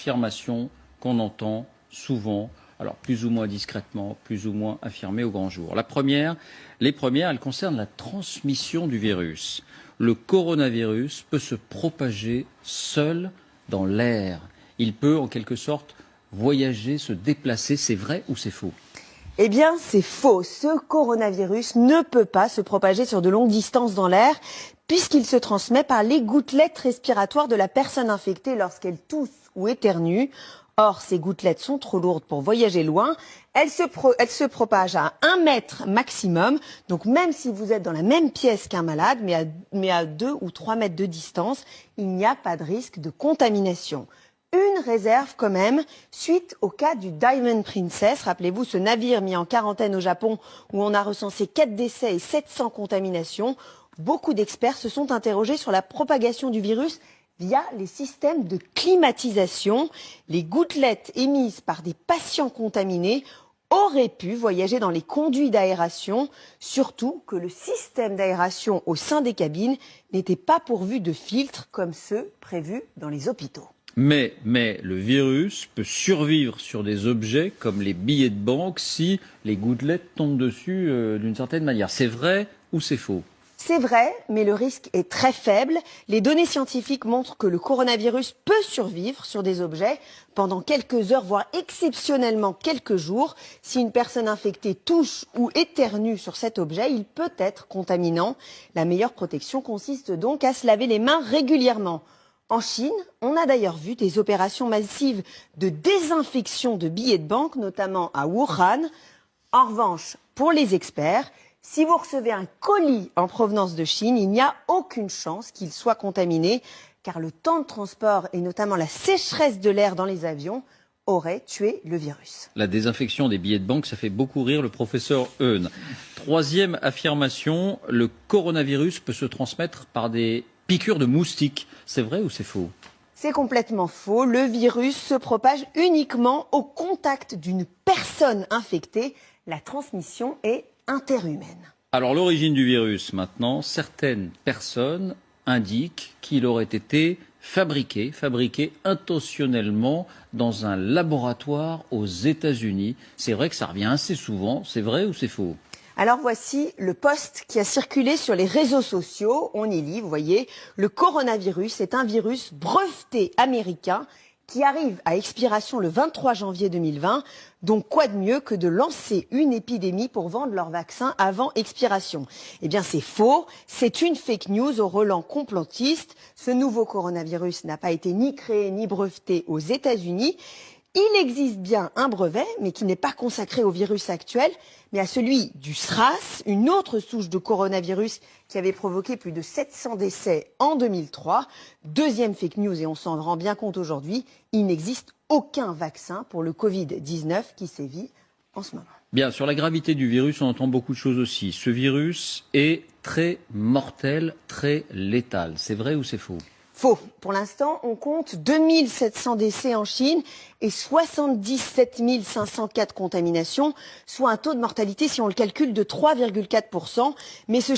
affirmations qu'on entend souvent, alors plus ou moins discrètement, plus ou moins affirmées au grand jour. Les premières, elles concernent la transmission du virus. Le coronavirus peut se propager seul dans l'air. Il peut, en quelque sorte, voyager, se déplacer. C'est vrai ou c'est faux? Eh bien, c'est faux. Ce coronavirus ne peut pas se propager sur de longues distances dans l'air, puisqu'il se transmet par les gouttelettes respiratoires de la personne infectée lorsqu'elle tousse ou éternue. Or, ces gouttelettes sont trop lourdes pour voyager loin. Elles se propagent à 1 mètre maximum. Donc, même si vous êtes dans la même pièce qu'un malade, mais à 2 ou 3 mètres de distance, il n'y a pas de risque de contamination. Une réserve quand même, suite au cas du Diamond Princess. Rappelez-vous, ce navire mis en quarantaine au Japon où on a recensé 4 décès et 700 contaminations. Beaucoup d'experts se sont interrogés sur la propagation du virus via les systèmes de climatisation. Les gouttelettes émises par des patients contaminés auraient pu voyager dans les conduits d'aération, surtout que le système d'aération au sein des cabines n'était pas pourvu de filtres comme ceux prévus dans les hôpitaux. Mais le virus peut survivre sur des objets comme les billets de banque si les gouttelettes tombent dessus d'une certaine manière. C'est vrai ou c'est faux? C'est vrai, mais le risque est très faible. Les données scientifiques montrent que le coronavirus peut survivre sur des objets pendant quelques heures, voire exceptionnellement quelques jours. Si une personne infectée touche ou éternue sur cet objet, il peut être contaminant. La meilleure protection consiste donc à se laver les mains régulièrement. En Chine, on a d'ailleurs vu des opérations massives de désinfection de billets de banque, notamment à Wuhan. En revanche, pour les experts, si vous recevez un colis en provenance de Chine, il n'y a aucune chance qu'il soit contaminé, car le temps de transport et notamment la sécheresse de l'air dans les avions aurait tué le virus. La désinfection des billets de banque, ça fait beaucoup rire le professeur Eun. Troisième affirmation, le coronavirus peut se transmettre par des piqûres de moustiques. C'est vrai ou c'est faux? C'est complètement faux. Le virus se propage uniquement au contact d'une personne infectée. La transmission est interhumaine. Alors l'origine du virus maintenant, certaines personnes indiquent qu'il aurait été fabriqué intentionnellement dans un laboratoire aux États-Unis. C'est vrai que ça revient assez souvent. C'est vrai ou c'est faux? Alors voici le post qui a circulé sur les réseaux sociaux. On y lit, vous voyez, le coronavirus est un virus breveté américain qui arrive à expiration le 23 janvier 2020. Donc quoi de mieux que de lancer une épidémie pour vendre leur vaccin avant expiration? Eh bien c'est faux, c'est une fake news au relent complotiste. Ce nouveau coronavirus n'a pas été ni créé ni breveté aux États-Unis. Il existe bien un brevet, mais qui n'est pas consacré au virus actuel, mais à celui du SRAS, une autre souche de coronavirus qui avait provoqué plus de 700 décès en 2003. Deuxième fake news, et on s'en rend bien compte aujourd'hui, il n'existe aucun vaccin pour le Covid-19 qui sévit en ce moment. Bien, sur la gravité du virus, on entend beaucoup de choses aussi. Ce virus est très mortel, très létal. C'est vrai ou c'est faux? Faux. Pour l'instant, on compte 2700 décès en Chine et 77 504 contaminations, soit un taux de mortalité, si on le calcule, de 3,4%. Mais ce